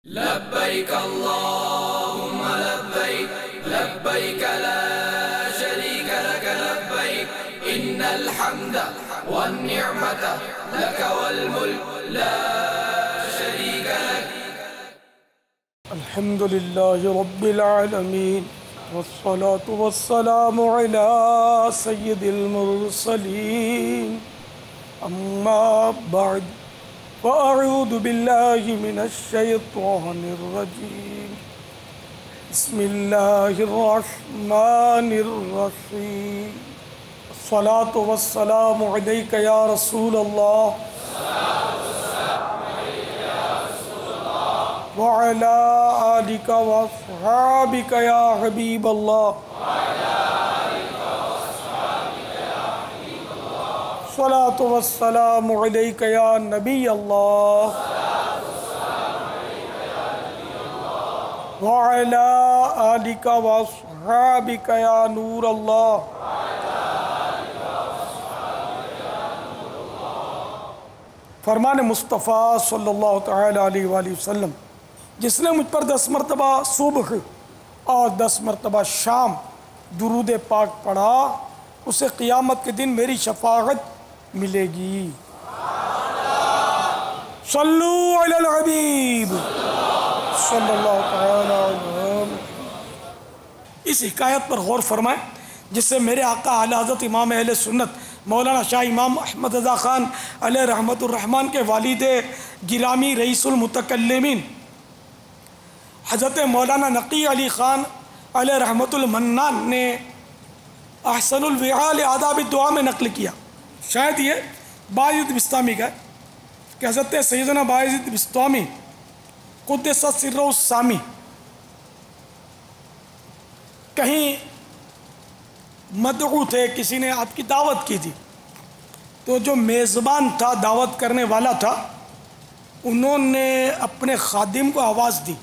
لبيك اللهم لبيك لبيك لا شريك لك لبيك إن الحمد والنعمة لك والملك لا شريك لك. الحمد لله رب العالمين والصلاة والسلام على سيد المرسلين أما بعد فأعوذ بالله من الشيطان الرجيم بسم الله الرحمن الرحيم الصلاة والسلام عليك يا رسول الله وعلى آلك وأصحابك يا حبيب الله الصلاة والسلام عليك يا نبي الله وعلى آلك وأصحابك يا نور الله. فرمان مصطفیٰ صلی اللہ تعالی علیہ وآلہ وسلم، جس نے مجھ پر 10 مرتبہ صبح اور 10 مرتبہ شام درود پاک پڑھا، اسے قیامت کے دن میری شفاعت ملے گی. صلو علی الحبیب صلی اللہ تعالی علیہ وسلم. اس حکایت پر غور فرمائیں جس سے میرے آقا اعلی حضرت امام اہل سنت مولانا شاہ امام احمد رضا خان علیہ رحمت الرحمن کے والد گرامی رئیس المتکلمین حضرت مولانا نقی علی خان علیہ رحمت المنان نے احسن الوعال آداب الدعا میں نقل کیا. شاید یہ باعزید بسطامی کا ہے کہ حضرت سیدنا باعزید بسطامی قدس سرہ السامی کہیں مدعو تھے، کسی نے آپ کی دعوت کی تھی، تو جو میزبان تھا، دعوت کرنے والا تھا، انہوں نے اپنے خادم کو آواز دی،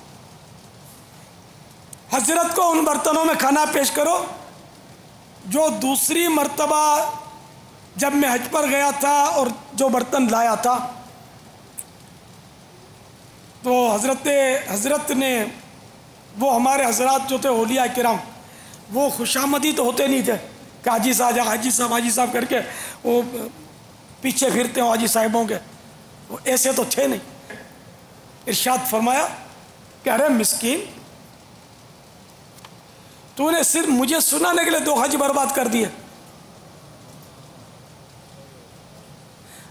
حضرت کو ان برتنوں میں کھانا پیش کرو جو دوسری مرتبہ جب میں حج پر گیا تھا اور جو برتن لایا تھا. تو حضرت نے، وہ ہمارے حضرات جو تھے اولیاء کرام، وہ خوشامدی تو ہوتے نہیں تھے کہ حاجی صاحب حاجی صاحب کر کے وہ پیچھے پھرتے ہوں حاجی صاحبوں کے، وہ ایسے تو تھے نہیں. ارشاد فرمایا کہ ارے مسکین، تو نے صرف مجھے سنانے کے لیے 2 حج برباد کر دیے.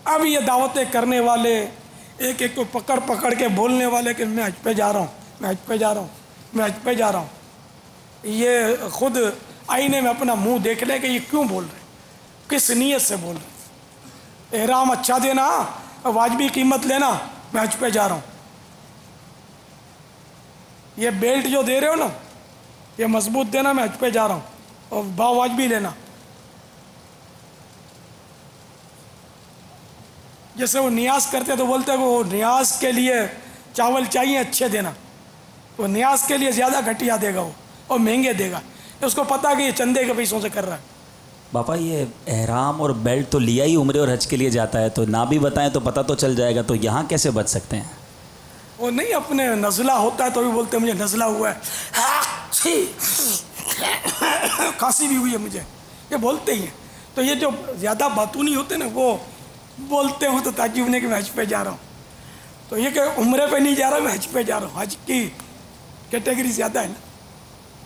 اب یہ دعوتیں کرنے والے ایک ایک کو پکڑ کے بولنے والے کہ میں حج پہ جا رہا ہوں، میں حج پہ جا رہا ہوں، میں حج پہ جا رہا ہوں. یہ خود آئینے میں اپنا منہ دیکھ لے کہ یہ کیوں بول رہے ہیں، کس نیت سے بول رہے ہیں. احرام اچھا دینا، واجبی قیمت لینا، میں حج پہ جا رہا ہوں. یہ بیلٹ جو دے رہے ہو نا، یہ مضبوط دینا، میں حج پہ جا رہا ہوں، اور واجبی لینا. جیسے وہ نیاز کرتے تو بولتے ہیں وہ نیاز کے لیے چاول چاہیے اچھے دینا، وہ نیاز کے لیے زیادہ گھٹیا دے گا وہ اور مہنگے دے گا، اس کو پتہ کہ یہ چندے کے پیسوں سے کر رہا ہے. باپا یہ احرام اور بیلٹ تو لیا ہی عمرے اور حج کے لیے جاتا ہے، تو نہ بھی بتائیں تو پتہ تو چل جائے گا، تو یہاں کیسے بچ سکتے ہیں؟ وہ نہیں، اپنے نزلہ ہوتا ہے تو بھی بولتے ہیں مجھے نزلہ ہوا ہے، کھانسی بھی ہوئی ہے مجھے، یہ بولتے ہی ہیں. تو یہ جو زیادہ باتونی ہوتے نا، وہ بولتے ہوں تو تعجب نہیں کہ میں حج پہ جا رہا ہوں. تو یہ کہ عمرے پہ نہیں جا رہا، میں حج پہ جا رہا ہوں، حج کی کیٹیگری زیادہ ہے نا.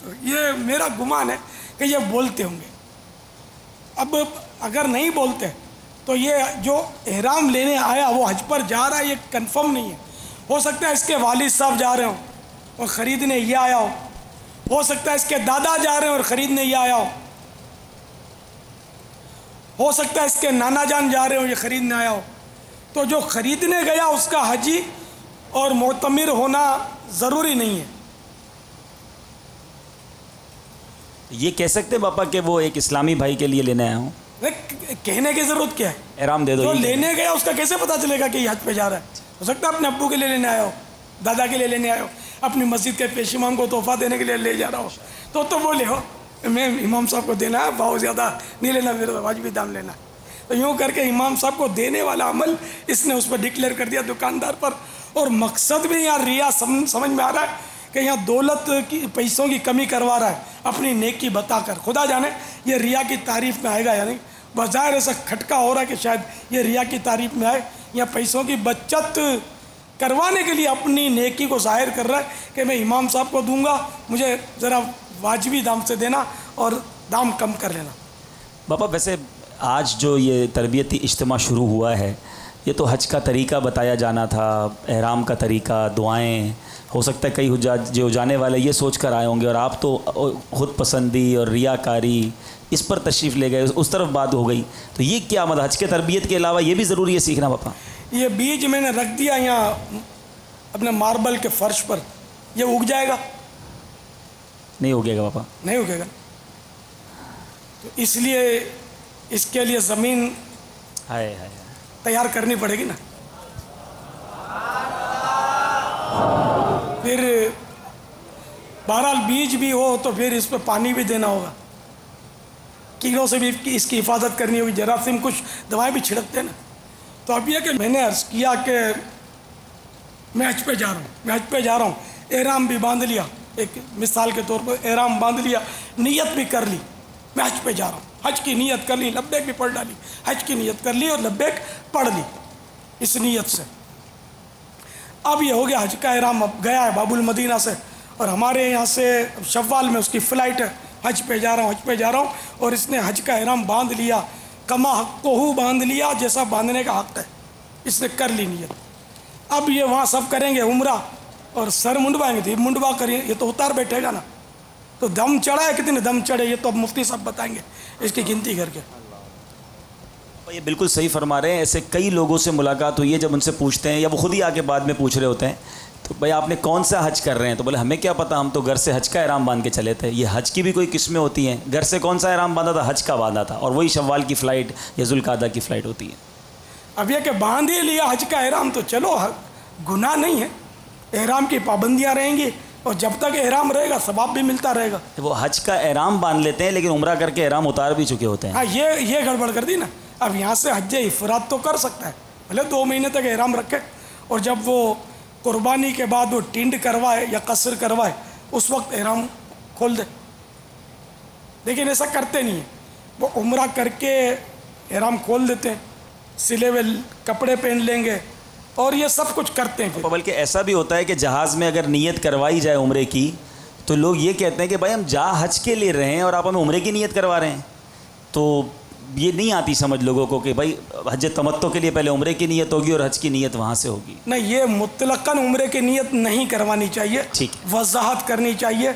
تو یہ میرا گمان ہے کہ یہ بولتے ہوں گے. اب اگر نہیں بولتے تو یہ جو احرام لینے آیا وہ حج پر جا رہا ہے، یہ کنفرم نہیں ہے. ہو سکتا ہے اس کے والد صاحب جا رہے ہوں اور خریدنے یہ آیا ہو سکتا ہے اس کے دادا جا رہے ہیں اور خریدنے یہ آیا ہو سکتا ہے اس کے نانا جان جا رہے ہو، یہ خریدنے آیا ہو. تو جو خریدنے گیا اس کا حجی اور معتمر ہونا ضروری نہیں ہے. یہ کہہ سکتے باپا کہ وہ ایک اسلامی بھائی کے لیے لینے آیا ہوں؟ کہنے کی ضرورت کیا ہے؟ احرام دے دو. جو لینے گیا اس کا کیسے پتہ چلے گا کہ یہ حج پہ جا رہا ہے؟ ہو سکتا ہے اپنے ابو کے لیے لینے آیا ہو، دادا کے لیے لینے آیا ہو، اپنی مسجد کے پیش امام کو تحفہ دینے کے لیے لے جا رہا ہو، تو وہ لے ہو. میں امام صاحب کو دینا ہے، بہت زیادہ نہیں لینا، میرے واجبی دام لینا. تو یوں کر کے امام صاحب کو دینے والا عمل اس نے اس پر ڈکلیئر کر دیا دکاندار پر، اور مقصد بھی یہاں ریا سمجھ میں آ رہا ہے کہ یہاں دولت کی پیسوں کی کمی کروا رہا ہے اپنی نیکی بتا کر. خدا جانے یہ ریا کی تعریف میں آئے گا یا نہیں. بظاہر ایسا کھٹکا ہو رہا ہے کہ شاید یہ ریا کی تعریف میں آئے. یا پیسوں کی بچت کروانے کے لیے اپنی نیکی کو ظاہر کر رہا ہے کہ میں امام صاحب کو دوں گا, مجھے ذرا واجبی دام سے دینا اور دام کم کر لینا. باپا ویسے آج جو یہ تربیتی اجتماع شروع ہوا ہے, یہ تو حج کا طریقہ بتایا جانا تھا, احرام کا طریقہ, دعائیں. ہو سکتا ہے کئی حجاج جو جانے والے یہ سوچ کر آئے ہوں گے, اور آپ تو خود پسندی اور ریاکاری اس پر تشریف لے گئے, اس طرف بات ہو گئی. تو یہ کیا مطلب حج کے تربیت کے علاوہ یہ بھی ضروری ہے سیکھنا باپا؟ یہ بیج میں نے رکھ دیا یہاں اپنے ماربل کے فرش پر, یہ اگ جائے گا؟ نہیں اگے گا باپا, نہیں اگے گا. تو اس لیے اس کے لیے زمین تیار کرنی پڑے گی نا. پھر بہرحال بیج بھی ہو تو پھر اس پہ پانی بھی دینا ہوگا, کیڑوں سے بھی اس کی حفاظت کرنی ہوگی, جراثیم کچھ دوائیں بھی چھڑکتے ہیں نا. تو اب یہ کہ میں نے عرض کیا کہ میں حج پہ جا رہا ہوں, احرام بھی باندھ لیا, ایک مثال کے طور پر احرام باندھ لیا, نیت بھی کر لی, میں حج پہ جا رہا ہوں, حج کی نیت کر لی, لبیک بھی پڑھ ڈالی, حج کی نیت کر لی اور لبیک پڑھ لی اس نیت سے. اب یہ ہو گیا حج کا احرام, اب گیا ہے باب المدینہ سے, اور ہمارے یہاں سے شوال میں اس کی فلائٹ ہے, حج پہ جا رہا ہوں, اور اس نے حج کا احرام باندھ لیا, کما حق کو باندھ لیا, جیسا باندھنے کا حق ہے, اس نے کر لی نیت. اب یہ وہاں سب کریں گے عمرہ اور سر منڈوائیں گے, تو منڈوا کریں, یہ تو اتار بیٹھے گا نا. تو دم چڑھا ہے, کتنے دم چڑھے یہ تو اب مفتی صاحب بتائیں گے اس کی گنتی کر کے. یہ بالکل صحیح فرما رہے ہیں. ایسے کئی لوگوں سے ملاقات ہوئی ہے, جب ان سے پوچھتے ہیں یا وہ خود ہی آ کے بعد میں پوچھ رہے ہوتے ہیں, تو بھائی آپ نے کون سا حج کر رہے ہیں؟ تو بولے ہمیں کیا پتہ, ہم تو گھر سے حج کا احرام باندھ کے چلے تھے. یہ حج کی بھی کوئی قسمیں ہوتی ہیں, گھر سے کون سا احرام باندھا تھا؟ حج کا باندھا تھا, اور وہی شوال کی فلائٹ یا ذوالقعدہ کی فلائٹ ہوتی ہے. اب یہ کہ باندھ ہی لیا حج کا احرام تو چلو گناہ نہیں ہے, احرام کی پابندیاں رہیں گی, اور جب تک احرام رہے گا ثواب بھی ملتا رہے گا. وہ حج کا احرام باندھ لیتے ہیں لیکن عمرہ کر کے احرام اتار بھی چکے ہوتے ہیں. ہاں یہ گڑبڑ کر دی نا. اب یہاں سے حج افراد تو کر سکتا ہے, بھلے 2 مہینے تک احرام رکھے, اور جب وہ قربانی کے بعد وہ ٹینڈ کروائے یا قصر کروائے اس وقت احرام کھول دے. لیکن ایسا کرتے نہیں ہیں, وہ عمرہ کر کے احرام کھول دیتے ہیں, سلے ہوئے کپڑے پہن لیں گے اور یہ سب کچھ کرتے ہیں. بلکہ ایسا بھی ہوتا ہے کہ جہاز میں اگر نیت کروائی جائے عمرے کی, تو لوگ یہ کہتے ہیں کہ بھائی ہم جا حج کے لیے رہے ہیں اور آپ ہمیں عمرے کی نیت کروا رہے ہیں. تو یہ نہیں آتی سمجھ لوگوں کو کہ بھائی حج تمتع کے لیے پہلے عمرے کی نیت ہوگی اور حج کی نیت وہاں سے ہوگی. نہیں, یہ مطلقاً عمرے کی نیت نہیں کروانی چاہیے, وضاحت کرنی چاہیے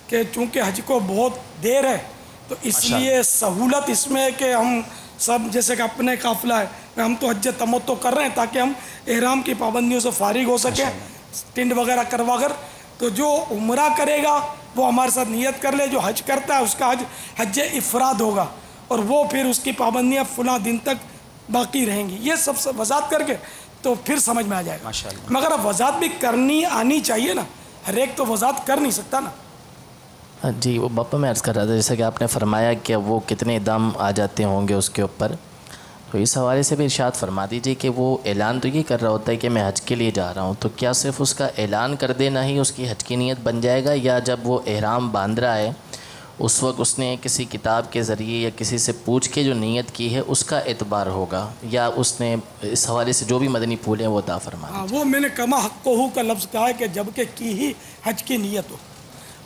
کہ چونکہ حج کو بہت دیر ہے تو اس لیے سہولت اس میں ہے کہ ہم سب جیسے کہ اپنے قافلہ ہے, ہم تو حج تمتع کر رہے ہیں تاکہ ہم احرام کی پابندیوں سے فارغ ہو سکیں, ٹنڈ وغیرہ کروا کر. تو جو عمرہ کرے گا وہ ہمارے ساتھ نیت کر لے, جو حج کرتا ہے اس کا حج افراد ہوگا, اور وہ پھر اس کی پابندیاں فلاں دن تک باقی رہیں گی. یہ سب سے وضاحت کر کے تو پھر سمجھ میں آ جائے گا. مگر اب وضاحت بھی کرنی آنی چاہیے نا, ہر ایک تو وضاحت کر نہیں سکتا نا. جی وہ باپا میں عرض کر رہا تھا جیسا کہ آپ نے فرمایا کہ وہ کتنے دم آ جاتے ہوں گے اس کے اوپر, تو اس حوالے سے بھی ارشاد فرما دیجیے کہ وہ اعلان تو یہ کر رہا ہوتا ہے کہ میں حج کے لیے جا رہا ہوں, تو کیا صرف اس کا اعلان کر دینا ہی اس کی حج کی نیت بن جائے گا, یا جب وہ احرام باندھ رہا ہے اس وقت اس نے کسی کتاب کے ذریعے یا کسی سے پوچھ کے جو نیت کی ہے اس کا اعتبار ہوگا, یا اس نے اس حوالے سے جو بھی مدنی پھول ہیں وہ عطا فرما دیجیے. وہ میں نے کما حق کو کا لفظ کہا ہے کہ جب کہ کی ہی حج کی نیت ہو.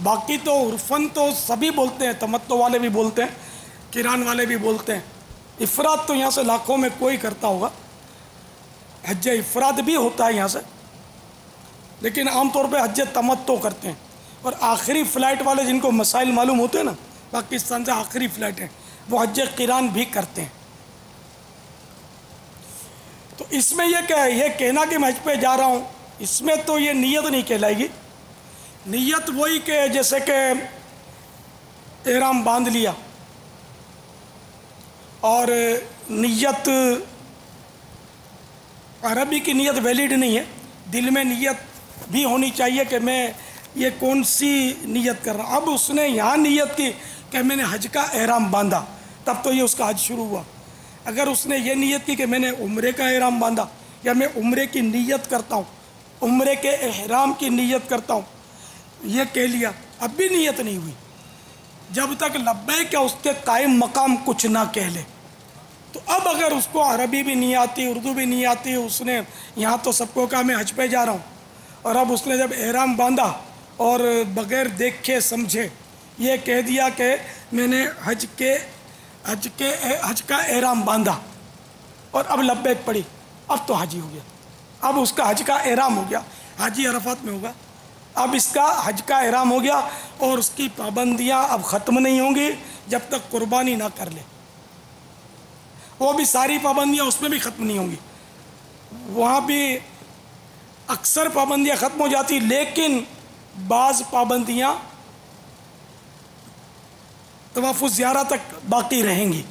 باقی تو عرفاً تو سبھی بولتے ہیں, تمتع والے بھی بولتے ہیں, کران والے بھی بولتے ہیں. افراد تو یہاں سے لاکھوں میں کوئی کرتا ہوگا, حج افراد بھی ہوتا ہے یہاں سے, لیکن عام طور پہ حج تمتع کرتے ہیں. اور آخری فلائٹ والے جن کو مسائل معلوم ہوتے ہیں نا, پاکستان سے آخری فلائٹ ہیں, وہ حج قران بھی کرتے ہیں. تو اس میں یہ کہنا کہ میں حج پہ جا رہا ہوں, اس میں تو یہ نیت نہیں کہلائے گی. نیت وہی کہ جیسے کہ احرام باندھ لیا اور نیت عربی کی نیت ویلڈ نہیں ہے, دل میں نیت بھی ہونی چاہیے کہ میں یہ کون سی نیت کر رہا ہوں. اب اس نے یہاں نیت کی کہ میں نے حج کا احرام باندھا, تب تو یہ اس کا حج شروع ہوا. اگر اس نے یہ نیت کی کہ میں نے عمرے کا احرام باندھا یا میں عمرے کی نیت کرتا ہوں, عمرے کے احرام کی نیت کرتا ہوں، یہ کہہ لیا، اب بھی نیت نہیں ہوئی، جب تک لبیک کا اس کے قائم مقام کچھ نہ کہہ لے۔ تو اب اگر اس کو عربی بھی نہیں آتی، اردو بھی نہیں آتی، اس نے یہاں تو سب کو کہا میں حج پہ جا رہا ہوں، اور اب اس نے جب احرام باندھا اور بغیر دیکھے سمجھے یہ کہہ دیا کہ میں نے حج کا احرام باندھا اور اب لبیک پڑھی، اب تو حاجی ہو گیا، اب اس کا حج کا احرام ہو گیا، حاجی عرفات میں ہوگا، اب اس کا حج کا احرام ہو گیا، اور اس کی پابندیاں اب ختم نہیں ہوں گی جب تک قربانی نہ کر لے۔ وہ بھی ساری پابندیاں اس میں بھی ختم نہیں ہوں گی، وہاں بھی اکثر پابندیاں ختم ہو جاتی، لیکن بعض پابندیاں طواف الزیارہ تک باقی رہیں گی۔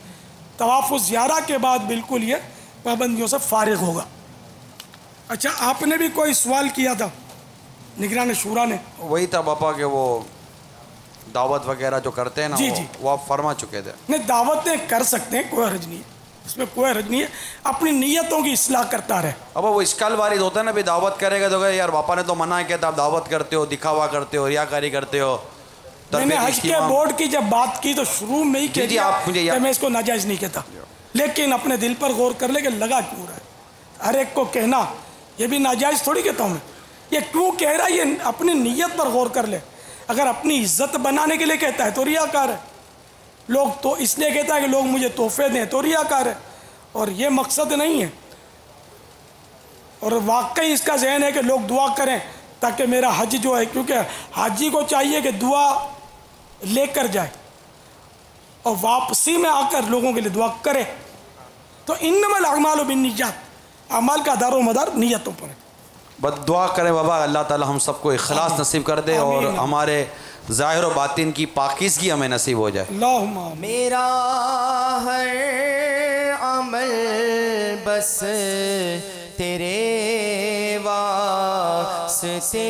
طواف الزیارہ کے بعد بالکل یہ پابندیوں سے فارغ ہوگا۔ اچھا، آپ نے بھی کوئی سوال کیا تھا نگران شورا نے؟ وہی تھا باپا کہ وہ دعوت وغیرہ جو کرتے ہیں نا، جی جی، وہ آپ فرما چکے تھے۔ نہیں، دعوتیں کر سکتے ہیں، کوئی حرج نہیں ہے، اس میں کوئی حرج نہیں ہے، اپنی نیتوں کی اصلاح کرتا رہے۔ اب وہ اشکال وارد ہوتا ہے نا، بھی دعوت کرے گا تو کہ یار باپا نے تو منع کیا تھا، آپ دعوت کرتے ہو، دکھاوا کرتے ہو، ریاکاری کرتے ہو۔ میں نے حج کے بورڈ کی جب بات کی تو شروع میں ہی کہہ دیا کہ میں اس کو ناجائز نہیں کہتا، لیکن اپنے دل پر غور کر لے کہ لگا کیوں رہا ہے۔ ہر ایک کو کہنا یہ بھی ناجائز تھوڑی کہتا ہوں میں، یہ کیوں کہہ رہا ہے، یہ اپنی نیت پر غور کر لے۔ اگر اپنی عزت بنانے کے لیے کہتا ہے تو ریاکار ہے، لوگ تو اس لیے کہتا ہے کہ لوگ مجھے تحفے دیں تو ریاکار ہے، اور یہ مقصد نہیں ہے۔ اور واقعی اس کا ذہن ہے کہ لوگ دعا کریں تاکہ میرا حج جو ہے، کیونکہ حاجی کو چاہیے کہ دعا لے کر جائے اور واپسی میں آ کر لوگوں کے لیے دعا کرے۔ تو انما الاعمال بالنیات، اعمال کا دار و مدار نیتوں پر ہے۔ بس دعا کریں بابا، اللہ تعالی ہم سب کو اخلاص نصیب کر دے اور ہمارے ظاہر و باطن کی پاکیزگی ہمیں نصیب ہو جائے۔ اللہم آمین۔ میرا ہر عمل بس تیرے واسطے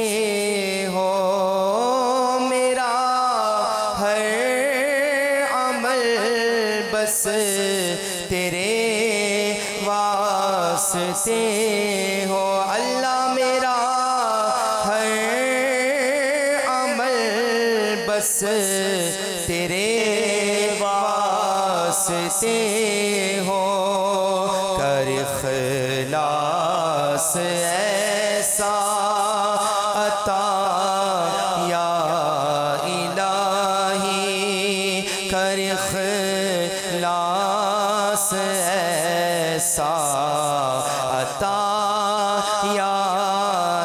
ہو، میرا ہر عمل بس تیرے واسطے ہو، اللہ میرا ہر عمل بس تیرے واسطے ہو، کر اخلاص ایسا عطا یا الہی، کر اخلاص ایسا عطا یا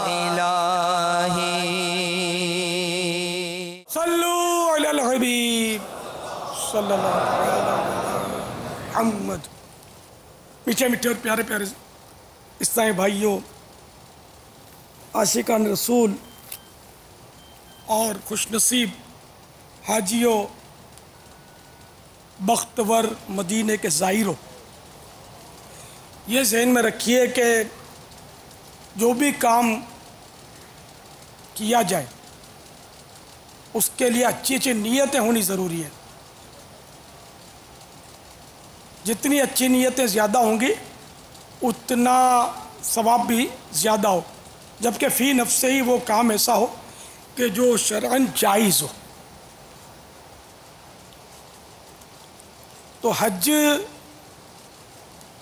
الہی۔ صلو علی الحبیب صلی اللہ علیہ محمد۔ میٹھے میٹھے اور پیارے پیارے اسلامی بھائیوں، عاشقان رسول اور خوش نصیب حاجیوں، بختور مدینے کے زائروں، یہ ذہن میں رکھیے کہ جو بھی کام کیا جائے اس کے لیے اچھی اچھی نیتیں ہونی ضروری ہے۔ جتنی اچھی نیتیں زیادہ ہوں گی اتنا ثواب بھی زیادہ ہو، جبکہ فی نفس ہی وہ کام ایسا ہو کہ جو شرعاً جائز ہو۔ تو حج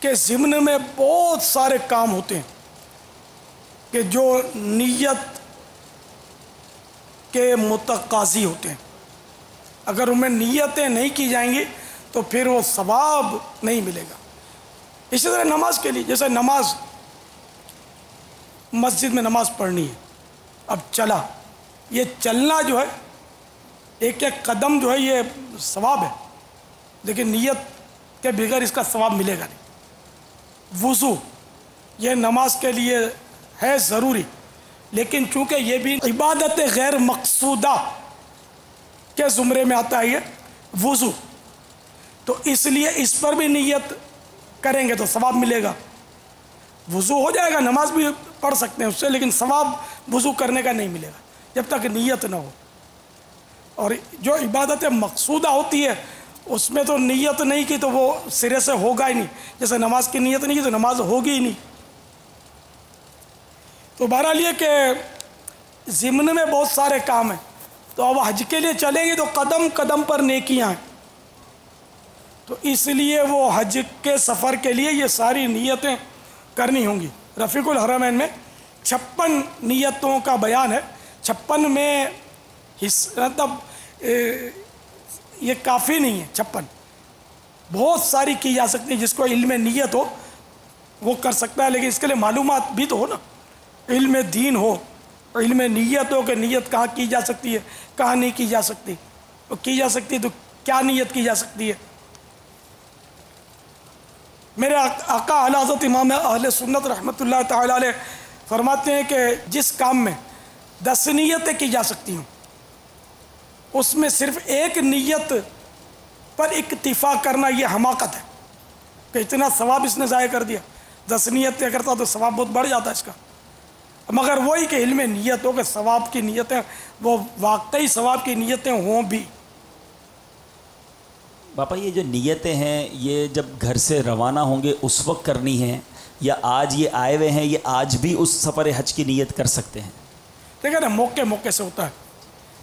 کے ضمن میں بہت سارے کام ہوتے ہیں کہ جو نیت کے متقاضی ہوتے ہیں، اگر ان میں نیتیں نہیں کی جائیں گی تو پھر وہ ثواب نہیں ملے گا۔ اسی طرح نماز کے لیے، جیسے نماز، مسجد میں نماز پڑھنی ہے، اب چلا، یہ چلنا جو ہے ایک ایک قدم جو ہے یہ ثواب ہے، لیکن نیت کے بغیر اس کا ثواب ملے گا نہیں۔ وضو یہ نماز کے لیے ہے ضروری، لیکن چونکہ یہ بھی عبادت غیر مقصودہ کے زمرے میں آتا ہے یہ وضو، تو اس لیے اس پر بھی نیت کریں گے تو ثواب ملے گا۔ وضو ہو جائے گا، نماز بھی پڑھ سکتے ہیں اس سے، لیکن ثواب وضو کرنے کا نہیں ملے گا جب تک نیت نہ ہو۔ اور جو عبادت مقصودہ ہوتی ہے اس میں تو نیت نہیں کی تو وہ سرے سے ہوگا ہی نہیں، جیسے نماز کی نیت نہیں کی تو نماز ہوگی ہی نہیں۔ تو بہرحال یہ کہ ضمن میں بہت سارے کام ہیں، تو اب حج کے لیے چلیں گے تو قدم قدم پر نیکیاں ہیں، تو اس لیے وہ حج کے سفر کے لیے یہ ساری نیتیں کرنی ہوں گی۔ رفیق الحرمین میں 56 نیتوں کا بیان ہے، 56 میں مطلب یہ کافی نہیں ہے، 56 بہت ساری کی جا سکتی ہے، جس کو علم نیت ہو وہ کر سکتا ہے، لیکن اس کے لیے معلومات بھی تو ہو نا، علم دین ہو، علم نیت ہو کہ نیت کہاں کی جا سکتی ہے کہاں نہیں کی جا سکتی، تو کی جا سکتی ہے تو کیا نیت کی جا سکتی ہے۔ میرے آقا اعلی حضرت امام اہل سنت رحمۃ اللہ تعالی علیہ فرماتے ہیں کہ جس کام میں 10 نیتیں کی جا سکتی ہوں، اس میں صرف ایک نیت پر اکتفا کرنا یہ حماقت ہے کہ اتنا ثواب اس نے ضائع کر دیا، 10 نیتیں کرتا تو ثواب بہت بڑھ جاتا ہے اس کا، مگر وہی کہ علم نیت ہو کہ ثواب کی نیتیں وہ واقعی ثواب کی نیتیں ہوں بھی۔ باپا یہ جو نیتیں ہیں یہ جب گھر سے روانہ ہوں گے اس وقت کرنی ہیں، یا آج یہ آئے ہوئے ہیں یہ آج بھی اس سفر حج کی نیت کر سکتے ہیں؟ دیکھیں نا موقع موقع سے ہوتا ہے،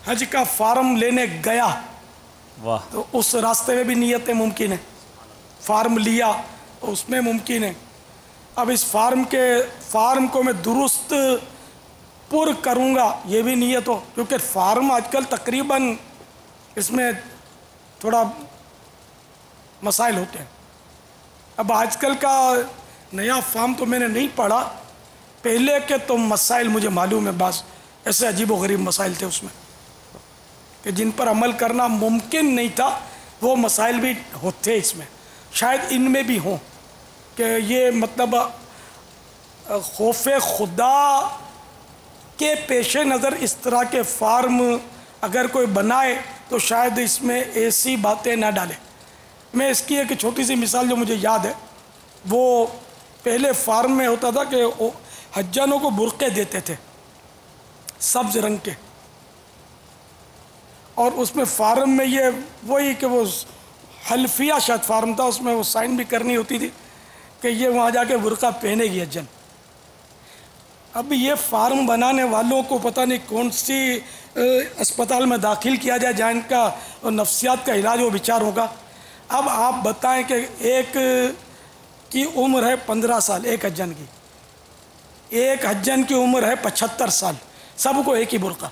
حج کا فارم لینے گیا واہ، تو اس راستے میں بھی نیتیں ممکن ہیں، فارم لیا تو اس میں ممکن ہے، اب اس فارم کو میں درست پر کروں گا یہ بھی نیت ہو، کیونکہ فارم آج کل تقریباً اس میں تھوڑا مسائل ہوتے ہیں۔ اب آج کل کا نیا فارم تو میں نے نہیں پڑھا، پہلے کے تو مسائل مجھے معلوم ہے، بعض ایسے عجیب و غریب مسائل تھے اس میں کہ جن پر عمل کرنا ممکن نہیں تھا، وہ مسائل بھی ہوتے اس میں، شاید ان میں بھی ہوں کہ یہ مطلب خوف خدا کے پیش نظر اس طرح کے فارم اگر کوئی بنائے تو شاید اس میں ایسی باتیں نہ ڈالے۔ میں اس کی ایک چھوٹی سی مثال جو مجھے یاد ہے، وہ پہلے فارم میں ہوتا تھا کہ حجانوں کو برقعے دیتے تھے سبز رنگ کے، اور اس میں فارم میں یہ وہی کہ وہ حلفیہ شاید فارم تھا، اس میں وہ سائن بھی کرنی ہوتی تھی کہ یہ وہاں جا کے برقع پہنے گی حجن۔ اب یہ فارم بنانے والوں کو پتہ نہیں کون سی اسپتال میں داخل کیا جائے جہاں ان کا نفسیات کا علاج وہ بیچار ہوگا۔ اب آپ بتائیں کہ ایک کی عمر ہے 15 سال، ایک حجن کی، ایک حجن کی عمر ہے 75 سال، سب کو ایک ہی برقع۔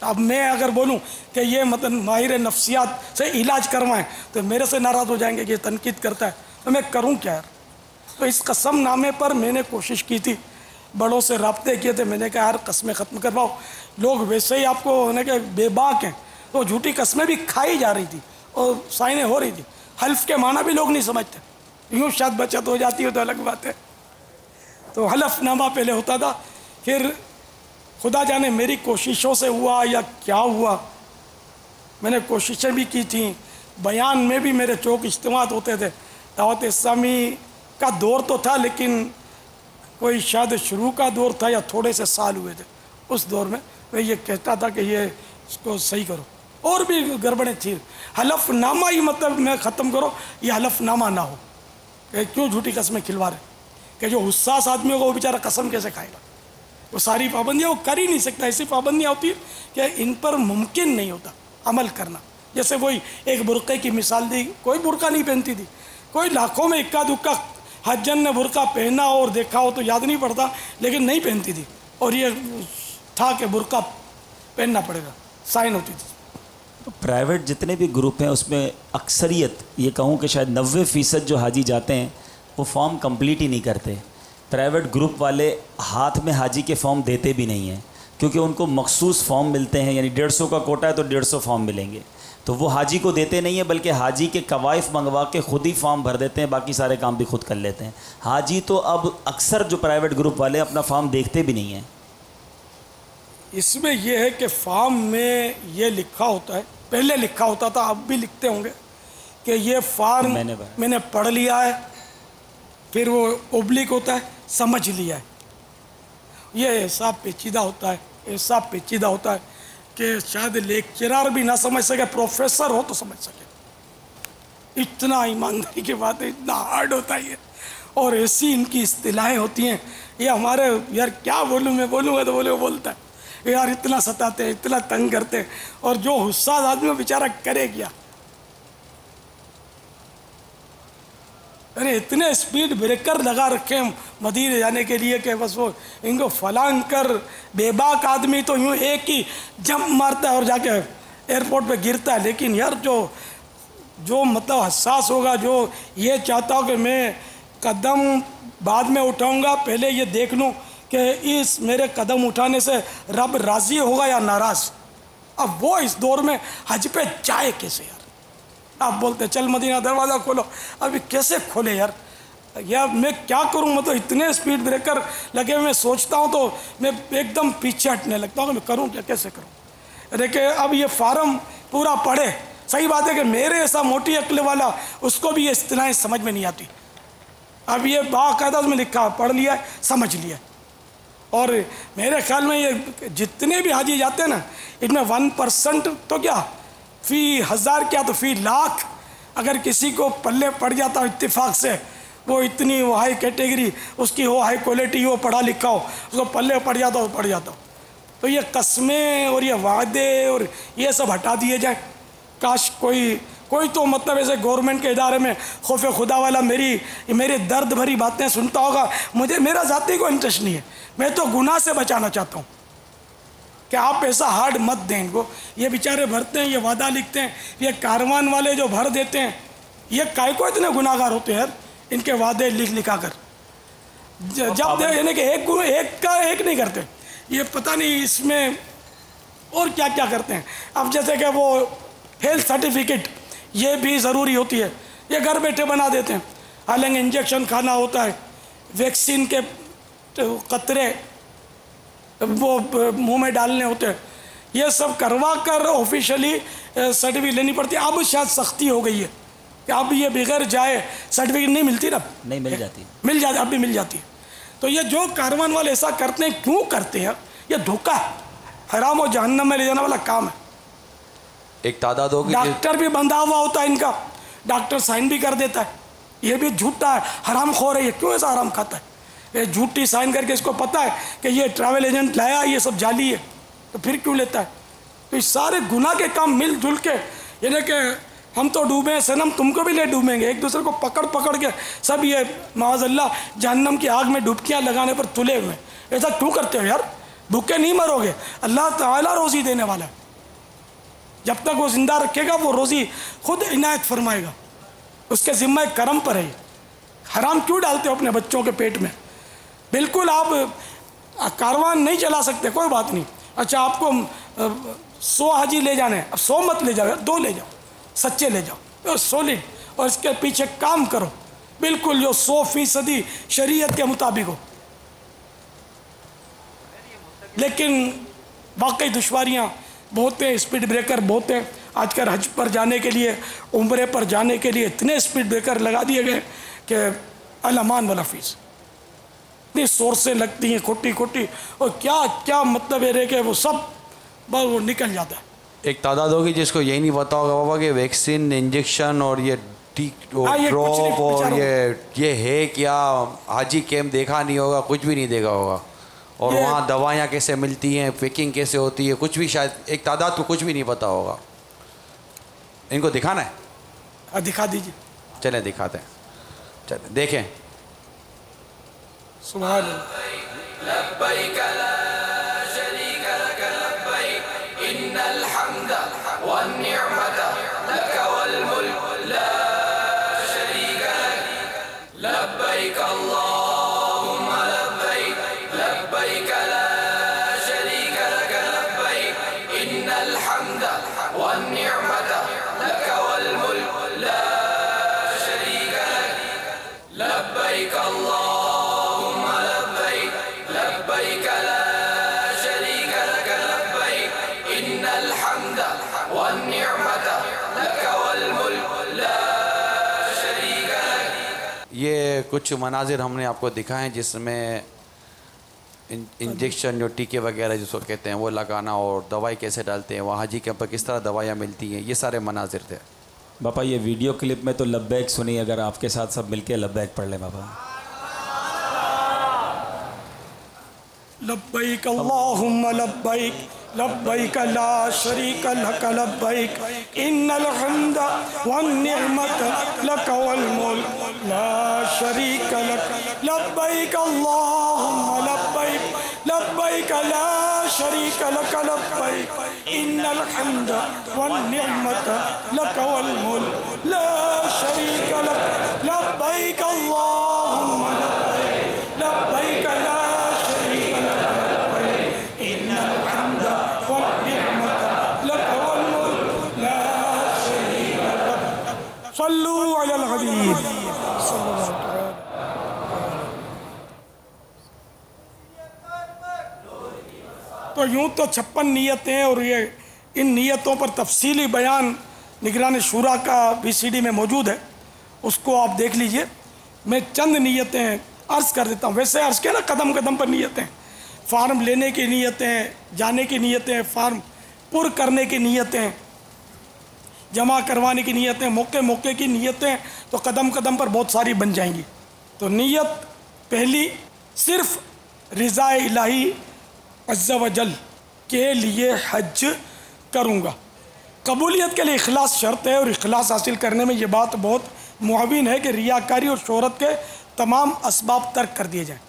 اب میں اگر بولوں کہ یہ مطلب ماہر نفسیات سے علاج کروائیں تو میرے سے ناراض ہو جائیں گے کہ یہ تنقید کرتا ہے، تو میں کروں کیا یار؟ تو اس قسم نامے پر میں نے کوشش کی تھی، بڑوں سے رابطے کیے تھے، میں نے کہا یار قسمیں ختم کرواؤ، لوگ ویسے ہی آپ کو ہونے کے بے باک ہیں، تو جھوٹی قسمیں بھی کھائی جا رہی تھی اور سائنیں ہو رہی تھی، حلف کے معنی بھی لوگ نہیں سمجھتے، یوں شاید بچت ہو جاتی ہے تو الگ بات ہے۔ تو حلف نامہ پہلے ہوتا تھا، پھر خدا جانے میری کوششوں سے ہوا یا کیا ہوا، میں نے کوششیں بھی کی تھیں، بیان میں بھی میرے چوک اجتماعات ہوتے تھے، دعوت اسلامی کا دور تو تھا لیکن کوئی شاید شروع کا دور تھا یا تھوڑے سے سال ہوئے تھے، اس دور میں میں یہ کہتا تھا کہ یہ اس کو صحیح کرو، اور بھی گڑبڑیں تھیں، حلف نامہ ہی مطلب میں ختم کرو، یہ حلف نامہ نہ ہو کہ کیوں جھوٹی قسمیں کھلوا رہے، کہ جو حساس آدمی ہوگا وہ بیچارہ قسم کیسے کھائے گا، وہ ساری پابندیاں وہ کر ہی نہیں سکتا، ایسی پابندیاں ہوتی ہیں کہ ان پر ممکن نہیں ہوتا عمل کرنا۔ جیسے وہی ایک برقعے کی مثال دی، کوئی برقع نہیں پہنتی تھی، کوئی لاکھوں میں اکا دکا حجن نے برقع پہنا اور دیکھا ہو تو یاد نہیں پڑتا، لیکن نہیں پہنتی تھی، اور یہ تھا کہ برقع پہننا پڑے گا، سائن ہوتی تھی۔ پرائیویٹ جتنے بھی گروپ ہیں اس میں اکثریت یہ کہوں کہ شاید 90% جو حاجی جاتے ہیں وہ فارم کمپلیٹ ہی نہیں کرتے، پرائیویٹ گروپ والے ہاتھ میں حاجی کے فارم دیتے بھی نہیں ہیں، کیونکہ ان کو مخصوص فارم ملتے ہیں، یعنی 150 کا کوٹا ہے تو 150 فارم ملیں گے، تو وہ حاجی کو دیتے نہیں ہیں بلکہ حاجی کے کوائف منگوا کے خود ہی فارم بھر دیتے ہیں، باقی سارے کام بھی خود کر لیتے ہیں۔ حاجی تو اب اکثر جو پرائیویٹ گروپ والے اپنا فارم دیکھتے بھی نہیں ہیں۔ اس میں یہ ہے کہ فارم میں یہ لکھا ہوتا ہے، پہلے لکھا ہوتا تھا، اب بھی لکھتے ہوں گے کہ یہ فارم میں نے پڑھ لیا ہے، پھر وہ اوبلک ہوتا ہے سمجھ لیا ہے، یہ حساب پیچیدہ ہوتا ہے، حساب پیچیدہ ہوتا ہے کہ شاید لیکچرار بھی نہ سمجھ سکے، پروفیسر ہو تو سمجھ سکے، اتنا ایمانداری کی بات ہے، اتنا ہارڈ ہوتا ہے یہ، اور ایسی ان کی اصطلاحیں ہوتی ہیں، یہ ہمارے یار کیا بولوں میں، بولوں گا تو بولے وہ بولتا ہے یار، اتنا ستاتے ہیں، اتنا تنگ کرتے ہیں، اور جو حساس آدمی وہ بیچارہ کرے کیا. ارے اتنے اسپیڈ بریکر لگا رکھے ہیں مدینے جانے کے لیے کہ بس وہ ان کو فلان کر. بے باک آدمی تو یوں ایک ہی جمپ مارتا ہے اور جا کے ایئرپورٹ پہ گرتا ہے، لیکن یار جو مطلب حساس ہوگا، جو یہ چاہتا ہو کہ میں قدم بعد میں اٹھاؤں گا، پہلے یہ دیکھ لوں کہ اس میرے قدم اٹھانے سے رب راضی ہوگا یا ناراض. اب وہ اس دور میں حج پہ جائے کیسے یار؟ آپ بولتے چل مدینہ دروازہ کھولو، ابھی کیسے کھولے یار؟ یا میں کیا کروں؟ مطلب اتنے اسپیڈ بریکر لگے ہوئے، میں سوچتا ہوں تو میں ایک دم پیچھے ہٹنے لگتا ہوں کہ میں کروں کیا، کیسے کروں؟ دیکھیں اب یہ فارم پورا پڑھے. صحیح بات ہے کہ میرے ایسا موٹی عقل والا اس کو بھی یہ اصطلاحیں سمجھ میں نہیں آتی. اب یہ باقاعدہ اس میں لکھا، پڑھ لیا، سمجھ لیا. اور میرے خیال میں یہ جتنے بھی حاجی جاتے ہیں نا، ان میں 1% تو کیا فی 1000 کیا تو فی لاکھ اگر کسی کو پلے پڑ جاتا ہو اتفاق سے، وہ اتنی وہ ہائی کیٹیگری اس کی ہو، ہائی کوالٹی ہو، پڑھا لکھا ہو، اس کو پلے پڑ جاتا ہو پڑ جاتا ہو. تو یہ قسمیں اور یہ وعدے اور یہ سب ہٹا دیے جائیں. کاش کوئی تو مطلب ایسے گورنمنٹ کے ادارے میں خوف خدا والا میرے درد بھری باتیں سنتا ہوگا. میرا ذاتی کوئی انٹرسٹ نہیں ہے، میں تو گناہ سے بچانا چاہتا ہوں کہ آپ ایسا ہارڈ مت دیں ان کو. یہ بیچارے بھرتے ہیں، یہ وعدہ لکھتے ہیں، یہ کاروان والے جو بھر دیتے ہیں، یہ کائے کو اتنے گناہ گار ہوتے ہیں یار ان کے وعدے لکھا کر. جب یعنی کہ ایک کا ایک نہیں کرتے، یہ پتہ نہیں اس میں اور کیا کیا کرتے ہیں. اب جیسے کہ وہ ہیلتھ سرٹیفکیٹ یہ بھی ضروری ہوتی ہے، یہ گھر بیٹھے بنا دیتے ہیں. حالانکہ انجیکشن کھانا ہوتا ہے، ویکسین کے قطرے وہ منہ میں ڈالنے ہوتے ہیں، یہ سب کروا کر آفیشلی سرٹیفکیٹ لینی پڑتی ہے. اب شاید سختی ہو گئی ہے کہ اب یہ بغیر جائے سرٹیفکیٹ نہیں ملتی نا، نہیں مل جاتی، اب بھی مل جاتی ہے. تو یہ جو کاروان والے ایسا کرتے ہیں، کیوں کرتے ہیں؟ یہ دھوکہ ہے، حرام و جہنم میں لے جانے والا کام ہے. ایک تعداد ہوگی، ڈاکٹر بھی بندھا ہوا ہوتا ہے ان کا، ڈاکٹر سائن بھی کر دیتا ہے. یہ بھی جھوٹا ہے، حرام خور ہے. یہ کیوں ایسا حرام کھاتا ہے؟ یہ جھوٹی سائن کر کے اس کو پتہ ہے کہ یہ ٹریول ایجنٹ لایا یہ سب جعلی ہے، تو پھر کیوں لیتا ہے؟ تو یہ سارے گناہ کے کام مل جل کے، یعنی کہ ہم تو ڈوبے ہیں صنم، تم کو بھی لے ڈوبیں گے. ایک دوسرے کو پکڑ کے سب یہ معاذ اللہ جہنم کی آگ میں ڈبکیاں لگانے پر تلے ہوئے. ایسا کیوں کرتے ہو یار؟ بھوکے نہیں مرو گے، اللہ تعالیٰ روزی دینے والا ہے. جب تک وہ زندہ رکھے گا وہ روزی خود عنایت فرمائے گا، اس کے ذمہ کرم پر ہے. حرام کیوں ڈالتے ہو اپنے بچوں کے پیٹ میں؟ بالکل آپ کاروان نہیں چلا سکتے، کوئی بات نہیں. اچھا آپ کو 100 حاجی لے جانے ہیں، اب 100 مت لے جاؤ، 2 لے جاؤ، سچے لے جاؤ، سولڈ، اور اس کے پیچھے کام کرو بالکل جو 100% شریعت کے مطابق ہو. لیکن واقعی دشواریاں بہت ہیں، اسپیڈ بریکر بہت ہیں. آج کل حج پر جانے کے لیے، عمرے پر جانے کے لیے اتنے اسپیڈ بریکر لگا دیے گئے کہ الامان والا فیس، اتنی سورسیں لگتی ہیں کھوٹی، اور کیا مطلب ہے کہ وہ سب بس وہ نکل جاتا ہے. ایک تعداد ہوگی جس کو یہی نہیں پتا ہوگا بابا کہ ویکسین، انجیکشن اور یہ ڈراپ اور یہ ہے کیا. حاجی کیمپ دیکھا نہیں ہوگا، کچھ بھی نہیں دیکھا ہوگا، اور وہاں دوائیاں کیسے ملتی ہیں، پیکنگ کیسے ہوتی ہے، کچھ بھی شاید ایک تعداد کو کچھ بھی نہیں پتا ہوگا. ان کو دکھانا ہے؟ دکھا دیجیے. چلیں دکھاتے ہیں، چلیں دیکھیں. سبحان اللہ. لبیک لا شریک لک لبیک ان الحمد والنعمت لک والملک لا شریک لک لبیک اللہم لبیک لبیک لا شریک لک لبیک ان الحمد والنعمت لک والملک لا شریک لک لبیک اللہم لبیک لا شریک لک لبیک ان الحمد والنعمت لک والملک لا شریک لک. یہ کچھ مناظر ہم نے آپ کو دکھائے ہیں جس میں انجیکشن جو ٹیکے وغیرہ جس کو کہتے ہیں وہ لگانا، اور دوائی کیسے ڈالتے ہیں، وہاں حاجی کیمپ پر کس طرح دوائیاں ملتی ہیں، یہ سارے مناظر تھے. باپا یہ ویڈیو کلپ میں تو لبیک سنی، اگر آپ کے ساتھ سب مل کے لبیک پڑھ لیں باپا. لبیک اللہم لبیک لبیک لا شریک لک لبیک ان الحمد والنعمت لک والملک لا شریک لک لبیک اللہم لبیک لبیک لا شریک لک لبیک ان الحمد والنعمت لک والملک لا شریک لک لبیک اللہم لبیک لبیک لا شریک لک ان الحمد والنعمت لک والملک لا شریک لک صلوا علی الحبیب صلی اللہ علیہ وسلم. تو یوں تو 56 نیتیں اور یہ ان نیتوں پر تفصیلی بیان نگران شورا کا VCD میں موجود ہے، اس کو آپ دیکھ لیجئے. میں چند نیتیں عرض کر دیتا ہوں. ویسے عرض کیا نا قدم قدم پر نیتیں، فارم لینے کی نیتیں، جانے کی نیتیں، فارم پر کرنے کی نیتیں، جمع کروانے کی نیتیں، موقع موقع کی نیتیں، تو قدم قدم پر بہت ساری بن جائیں گی. تو نیت پہلی صرف رضا الہی عز و جل کے لیے حج کروں گا. قبولیت کے لیے اخلاص شرط ہے، اور اخلاص حاصل کرنے میں یہ بات بہت معاون ہے کہ ریاکاری اور شہرت کے تمام اسباب ترک کر دیے جائیں.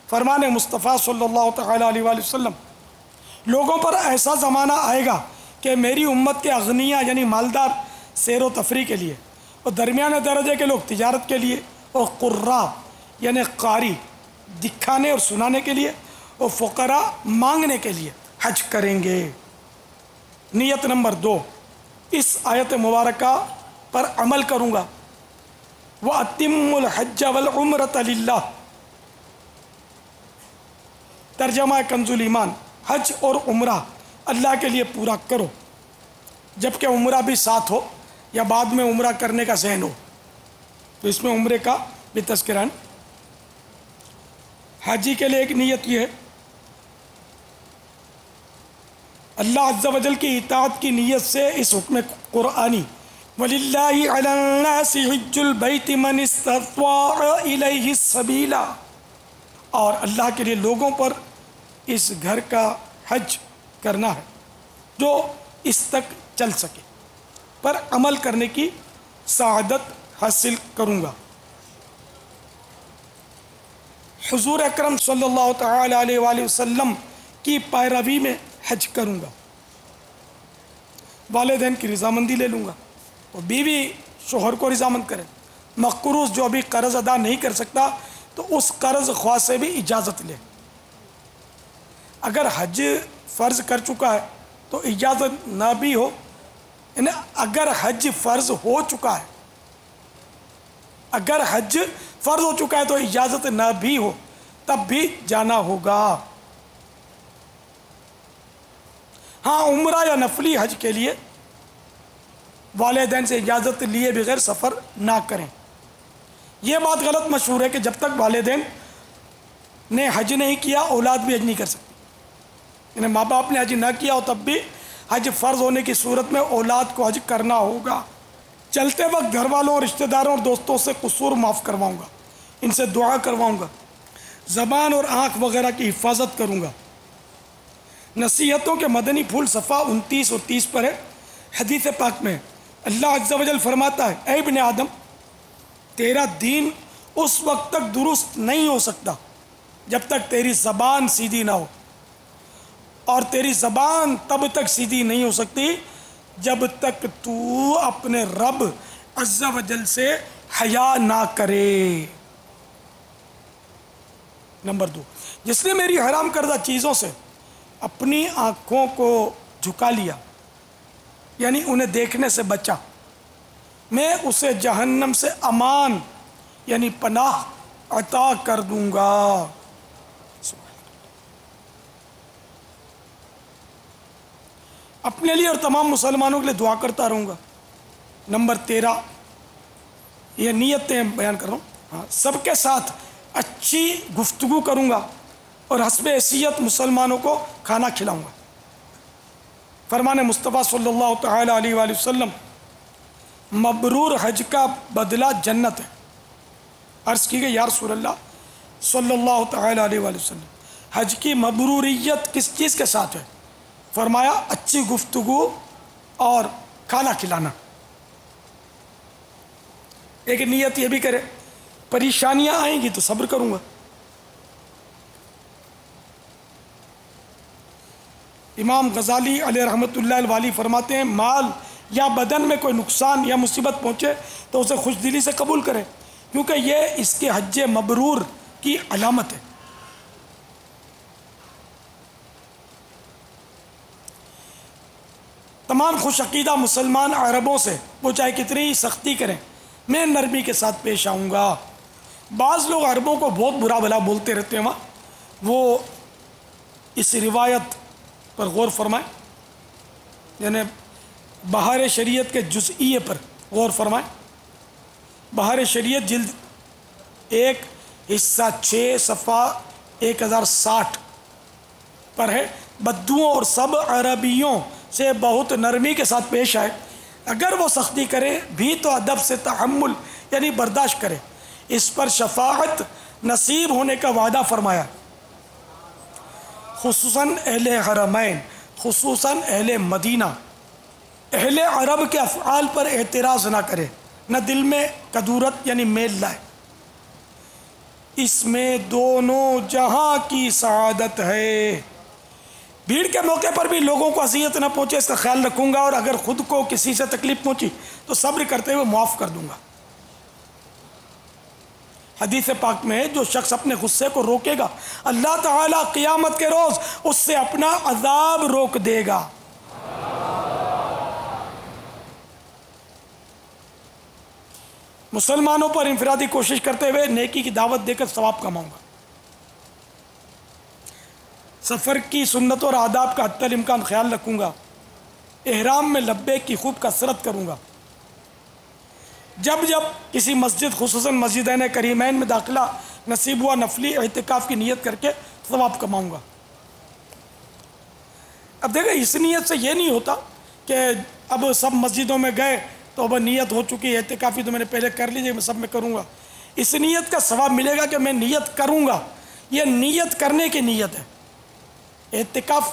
فرمان مصطفیٰ صلی اللہ تعالیٰ علیہ وآلہ وسلم، لوگوں پر ایسا زمانہ آئے گا کہ میری امت کے اغنیاء یعنی مالدار سیر و تفریح کے لیے، اور درمیانے درجے کے لوگ تجارت کے لیے، اور قراء یعنی قاری دکھانے اور سنانے کے لیے، اور فقراء مانگنے کے لیے حج کریں گے. نیت نمبر 2، اس آیت مبارکہ پر عمل کروں گا. وَأَتِمُّ الْحَجَّ وَالْعُمْرَةَ لِلَّهِ. ترجمہ کنز الایمان، حج اور عمرہ اللہ کے لیے پورا کرو، جبکہ عمرہ بھی ساتھ ہو یا بعد میں عمرہ کرنے کا ذہن ہو. تو اس میں عمرے کا بھی تذکرہ ہے. حاجی کے لیے ایک نیت یہ ہے، اللہ عز و جل کی اطاعت کی نیت سے اس حکم قرآنی وَلِلَّهِ عَلَى النَّاسِ حِجُّ الْبَيْتِ مَنِ اسْتَطَاعَ إِلَيْهِ السَّبِيلَ، اور اللہ کے لیے لوگوں پر اس گھر کا حج کرنا ہے جو اس تک چل سکے، پر عمل کرنے کی سعادت حاصل کروں گا. حضور اکرم صلی اللہ تعالیٰ علیہ وآلہ وسلم کی پیروی میں حج کروں گا. والدین کی رضامندی لے لوں گا، اور بیوی شوہر کو رضامند کرے. مقروض جو ابھی قرض ادا نہیں کر سکتا تو اس قرض خواہ سے بھی اجازت لے. اگر حج فرض کر چکا ہے تو اجازت نہ بھی ہو، یعنی اگر حج فرض ہو چکا ہے، اگر حج فرض ہو چکا ہے تو اجازت نہ بھی ہو تب بھی جانا ہوگا. ہاں، عمرہ یا نفلی حج کے لیے والدین سے اجازت لیے بغیر سفر نہ کریں. یہ بات غلط مشہور ہے کہ جب تک والدین نے حج نہیں کیا اولاد بھی حج نہیں کر سکتی. یعنی ماں باپ نے حج نہ کیا ہو تب بھی حج فرض ہونے کی صورت میں اولاد کو حج کرنا ہوگا. چلتے وقت گھر والوں اور رشتہ داروں اور دوستوں سے قصور معاف کرواؤں گا، ان سے دعا کرواؤں گا، زبان اور آنکھ وغیرہ کی حفاظت کروں گا. نصیحتوں کے مدنی پھول صفحہ 29 اور 30 پر ہے. حدیث پاک میں اللہ عز و جل فرماتا ہے، اے ابن آدم، تیرا دین اس وقت تک درست نہیں ہو سکتا جب تک تیری زبان سیدھی نہ ہو، اور تیری زبان تب تک سیدھی نہیں ہو سکتی جب تک تو اپنے رب عز و جل سے حیا نہ کرے. نمبر 2، جس نے میری حرام کردہ چیزوں سے اپنی آنکھوں کو جھکا لیا، یعنی انہیں دیکھنے سے بچا، میں اسے جہنم سے امان یعنی پناہ عطا کر دوں گا. اپنے لیے اور تمام مسلمانوں کے لیے دعا کرتا رہوں گا. نمبر 13، یہ نیتیں بیان کر رہا ہوں. سب کے ساتھ اچھی گفتگو کروں گا اور حسب حیثیت مسلمانوں کو کھانا کھلاؤں گا. فرمان مصطفیٰ صلی اللہ تعالیٰ علیہ وآلہ وسلم، مبرور حج کا بدلہ جنت ہے. عرض کی گئی یا رسول اللہ صلی اللہ تعالیٰ علیہ وآلہ وسلم، حج کی مبروریت کس چیز کے ساتھ ہے؟ فرمایا اچھی گفتگو اور کھانا کھلانا۔ ایک نیت یہ بھی کرے پریشانیاں آئیں گی تو صبر کروں گا۔ امام غزالی علیہ رحمۃ اللہ الوالی فرماتے ہیں مال یا بدن میں کوئی نقصان یا مصیبت پہنچے تو اسے خوش دلی سے قبول کرے، کیونکہ یہ اس کے حج مبرور کی علامت ہے۔ تمام خوش عقیدہ مسلمان عربوں سے وہ چاہے کتنی سختی کریں میں نرمی کے ساتھ پیش آؤں گا۔ بعض لوگ عربوں کو بہت برا بھلا بولتے رہتے ہیں، وہ اس روایت پر غور فرمائیں، یعنی بہار شریعت کے جزئیے پر غور فرمائیں۔ بہار شریعت جلد 1 حصہ 6 صفحہ 1060 پر ہے، بدوؤں اور سب عربیوں سے بہت نرمی کے ساتھ پیش آئے، اگر وہ سختی کرے بھی تو ادب سے تحمل یعنی برداشت کرے، اس پر شفاعت نصیب ہونے کا وعدہ فرمایا، خصوصاً اہل حرمین، خصوصاً اہل مدینہ۔ اہل عرب کے افعال پر اعتراض نہ کرے، نہ دل میں کدورت یعنی میل لائے، اس میں دونوں جہاں کی سعادت ہے۔ بھیڑ کے موقع پر بھی لوگوں کو اذیت نہ پہنچے اس کا خیال رکھوں گا، اور اگر خود کو کسی سے تکلیف پہنچی تو صبر کرتے ہوئے معاف کر دوں گا۔ حدیث پاک میں ہے جو شخص اپنے غصے کو روکے گا اللہ تعالیٰ قیامت کے روز اس سے اپنا عذاب روک دے گا۔ مسلمانوں پر انفرادی کوشش کرتے ہوئے نیکی کی دعوت دے کر ثواب کماؤں گا۔ سفر کی سنت اور آداب کا حتی الامکان خیال رکھوں گا۔ احرام میں لبیک کی خوب کثرت کروں گا۔ جب جب کسی مسجد خصوصاً مسجدین کریمین میں داخلہ نصیب ہوا نفلی اعتکاف کی نیت کر کے ثواب کماؤں گا۔ اب دیکھیں اس نیت سے یہ نہیں ہوتا کہ اب سب مسجدوں میں گئے تو اب نیت ہو چکی ہے اعتکافی تو میں نے پہلے کر لیجیے میں سب میں کروں گا۔ اس نیت کا ثواب ملے گا کہ میں نیت کروں گا، یہ نیت کرنے کی نیت ہے، اعتکاف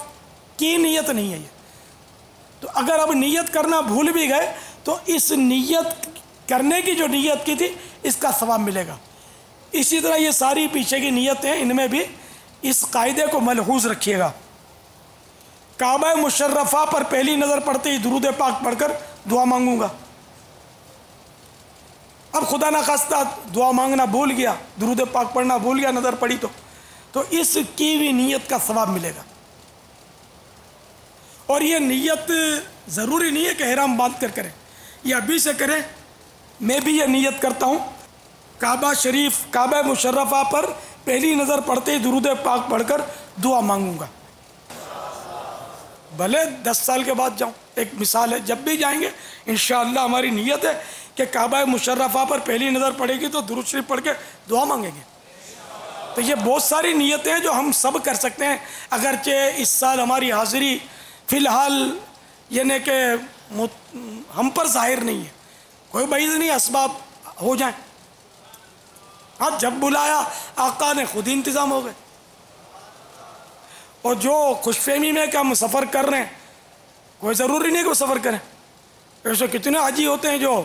کی نیت نہیں ہے یہ۔ تو اگر اب نیت کرنا بھول بھی گئے تو اس نیت کرنے کی جو نیت کی تھی اس کا ثواب ملے گا۔ اسی طرح یہ ساری پیچھے کی نیتیں ان میں بھی اس قاعدے کو ملحوظ رکھیے گا۔ کعبہ مشرفہ پر پہلی نظر پڑتے ہی درود پاک پڑھ کر دعا مانگوں گا۔ اب خدا نخواستہ دعا مانگنا بھول گیا، درود پاک پڑھنا بھول گیا، نظر پڑی تو اس کی بھی نیت کا ثواب ملے گا۔ اور یہ نیت ضروری نہیں ہے کہ احرام باندھ کر کریں، یہ ابھی سے کریں۔ میں بھی یہ نیت کرتا ہوں کعبہ شریف کعبہ مشرفہ پر پہلی نظر پڑتے ہی درود پاک پڑھ کر دعا مانگوں گا، بھلے 10 سال کے بعد جاؤں۔ ایک مثال ہے، جب بھی جائیں گے انشاءاللہ ہماری نیت ہے کہ کعبہ مشرفہ پر پہلی نظر پڑے گی تو درود شریف پڑھ کے دعا مانگیں گے۔ تو یہ بہت ساری نیتیں ہیں جو ہم سب کر سکتے ہیں، اگرچہ اس سال ہماری حاضری فی الحال یعنی کہ ہم پر ظاہر نہیں ہے، کوئی بعید نہیں اسباب ہو جائیں۔ ہاں جب بلایا آقا نے خود ہی انتظام ہو گئے۔ اور جو خوش فہمی میں کہ ہم سفر کر رہے ہیں، کوئی ضروری نہیں کہ وہ سفر کریں۔ ایسے کتنے حاجی ہوتے ہیں جو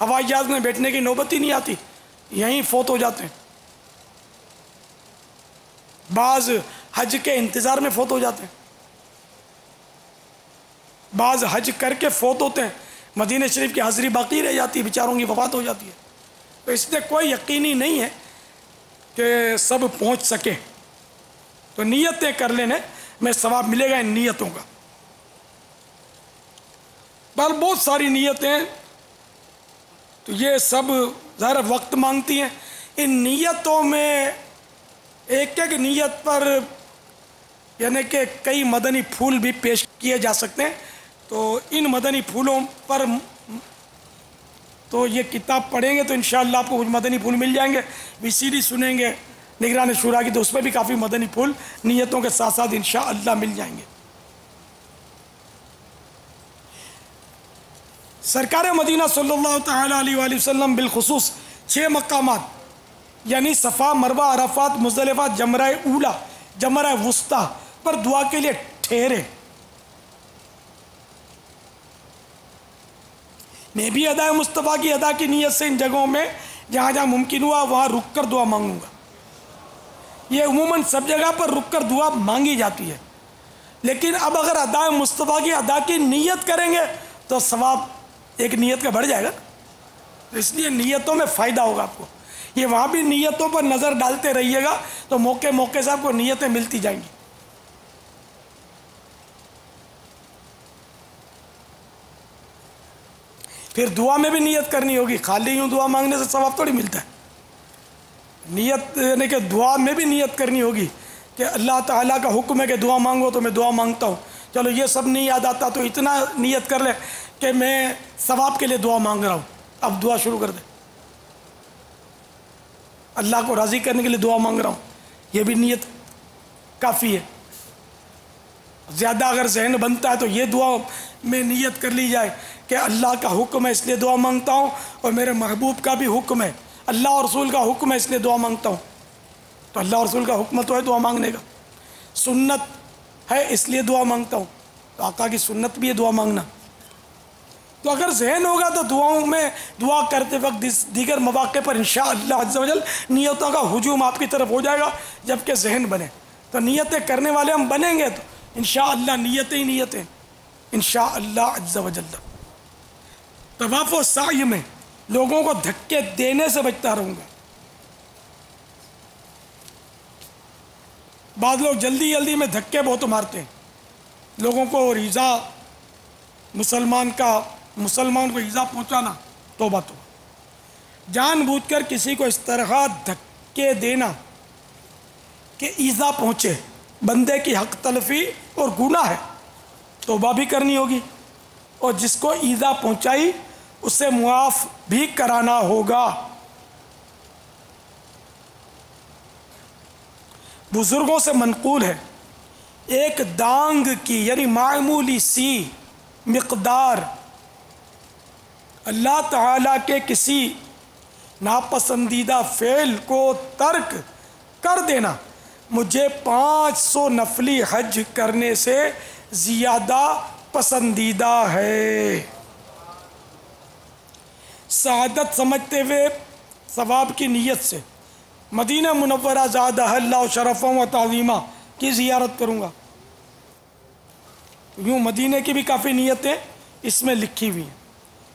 ہوائی جہاز میں بیٹھنے کی نوبت ہی نہیں آتی، یہیں فوت ہو جاتے ہیں۔ بعض حج کے انتظار میں فوت ہو جاتے ہیں، بعض حج کر کے فوت ہوتے ہیں، مدینہ شریف کی حاضری باقی رہ جاتی ہے، بیچاروں کی وفات ہو جاتی ہے۔ تو اس میں کوئی یقینی نہیں ہے کہ سب پہنچ سکے، تو نیتیں کر لینے میں ثواب ملے گا ان نیتوں کا۔ بہت ساری نیتیں تو یہ سب ظاہر وقت مانگتی ہیں۔ ان نیتوں میں ایک ایک نیت پر یعنی کہ کئی مدنی پھول بھی پیش کیے جا سکتے ہیں، تو ان مدنی پھولوں پر تو یہ کتاب پڑھیں گے تو انشاءاللہ آپ کو کچھ مدنی پھول مل جائیں گے۔ VCD سنیں گے نگران شورا کی تو اس میں بھی کافی مدنی پھول نیتوں کے ساتھ ساتھ انشاءاللہ مل جائیں گے۔ سرکار مدینہ صلی اللہ تعالیٰ علیہ وآلہ وسلم بالخصوص 6 مقامات یعنی صفا، مروہ، عرفات، مزدلفہ، جمرہ اولا جمرہ وسطیٰ پر دعا کے لیے ٹھہرے. میں بھی ادائے مصطفیٰ کی ادا کی نیت سے ان جگہوں میں جہاں جہاں ممکن ہوا وہاں رک کر دعا مانگوں گا. یہ عموماً سب جگہ پر رک کر دعا مانگی جاتی ہے، لیکن اب اگر ادائے مصطفیٰ کی ادا کی نیت کریں گے تو ثواب ایک نیت کا بڑھ جائے گا. تو اس لیے نیتوں میں فائدہ ہوگا آپ کو. یہ وہاں بھی نیتوں پر نظر ڈالتے رہیے گا تو موقع موقع سے آپ کو نیتیں ملتی جائیں گی. پھر دعا میں بھی نیت کرنی ہوگی. خالی یوں دعا مانگنے سے ثواب تھوڑی ملتا ہے. نیت یعنی کہ دعا میں بھی نیت کرنی ہوگی کہ اللہ تعالیٰ کا حکم ہے کہ دعا مانگو تو میں دعا مانگتا ہوں. چلو یہ سب نہیں یاد آتا تو اتنا نیت کر لے کہ میں ثواب کے لیے دعا مانگ رہا ہوں. اب دعا شروع کر دے. اللہ کو راضی کرنے کے لیے دعا مانگ رہا ہوں، یہ بھی نیت کافی ہے. زیادہ اگر ذہن بنتا ہے تو یہ دعا میں نیت کر لی جائے کہ اللہ کا حکم ہے اس لیے دعا مانگتا ہوں، اور میرے محبوب کا بھی حکم ہے، اللہ اور رسول کا حکم ہے اس لیے دعا مانگتا ہوں. تو اللہ اور رسول کا حکم تو ہے دعا مانگنے کا. سنت ہے اس لیے دعا مانگتا ہوں، تو آقا کی سنت بھی ہے دعا مانگنا. تو اگر ذہن ہوگا تو دعاؤں میں دعا کرتے وقت دیگر مواقع پر انشاءاللہ عز و جل نیتوں کا ہجوم آپ کی طرف ہو جائے گا جبکہ ذہن بنے. تو نیتیں کرنے والے ہم بنیں گے تو انشاءاللہ نیتیں ہی نیتیں انشاءاللہ عز و جل. طواف و سعی میں لوگوں کو دھکے دینے سے بچتا رہوں گا. بعض لوگ جلدی جلدی میں دھکے بہت مارتے ہیں لوگوں کو، اور ایذا مسلمان کو ایذا پہنچانا توبہ توبہ. جان بوجھ کر کسی کو اس طرح دھکے دینا کہ ایذا پہنچے بندے کی حق تلفی اور گناہ ہے، توبہ بھی کرنی ہوگی، اور جس کو ایذا پہنچائی اسے معاف بھی کرانا ہوگا. بزرگوں سے منقول ہے ایک دانگ کی یعنی معمولی سی مقدار اللہ تعالیٰ کے کسی ناپسندیدہ فعل کو ترک کر دینا مجھے 500 نفلی حج کرنے سے زیادہ پسندیدہ ہے. سعادت سمجھتے ہوئے ثواب کی نیت سے مدینہ منورہ زادہ اللہ شرفوں و تعظیمہ کی زیارت کروں گا. یوں مدینہ کی بھی کافی نیتیں اس میں لکھی ہوئی ہیں.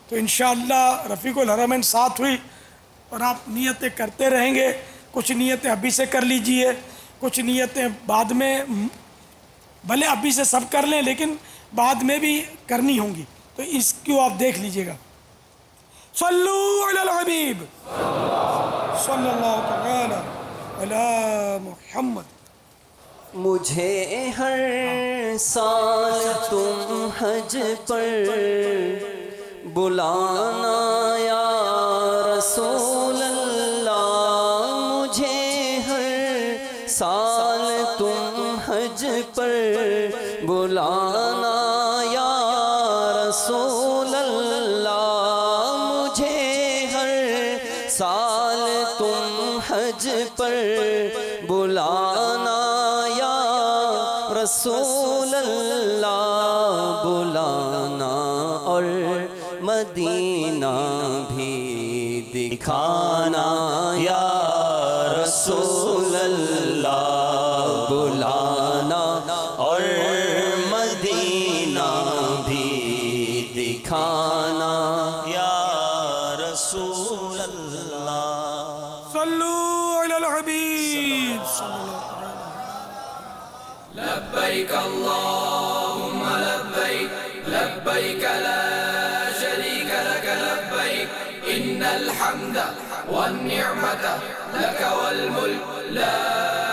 تو انشاءاللہ رفیق الحرمین ساتھ ہوئی اور آپ نیتیں کرتے رہیں گے. کچھ نیتیں ابھی سے کر لیجئے، کچھ نیتیں بعد میں، بھلے ابھی سے سب کر لیں لیکن بعد میں بھی کرنی ہوں گی، تو اس کو آپ دیکھ لیجئے گا. صلو علی الحبیب صلی اللہ تعالی علی محمد. مجھے ہر سال تم حج پر بلانا یا رسول اللہ. مجھے ہر سال تم حج پر بلانا یا رسول اللہ. مجھے ہر سال تم حج پر بلانا رسول اللہ بلانا، اور مدینہ بھی دکھانا یا رسول اللہ بلانا، اور مدینہ بھی دکھانا یا رسول اللہ. صلو علی الحبیب صلی اللہ. لبيك اللهم لبيك لبيك لا شريك لك لبيك إن الحمد والنعمة لك والملك لا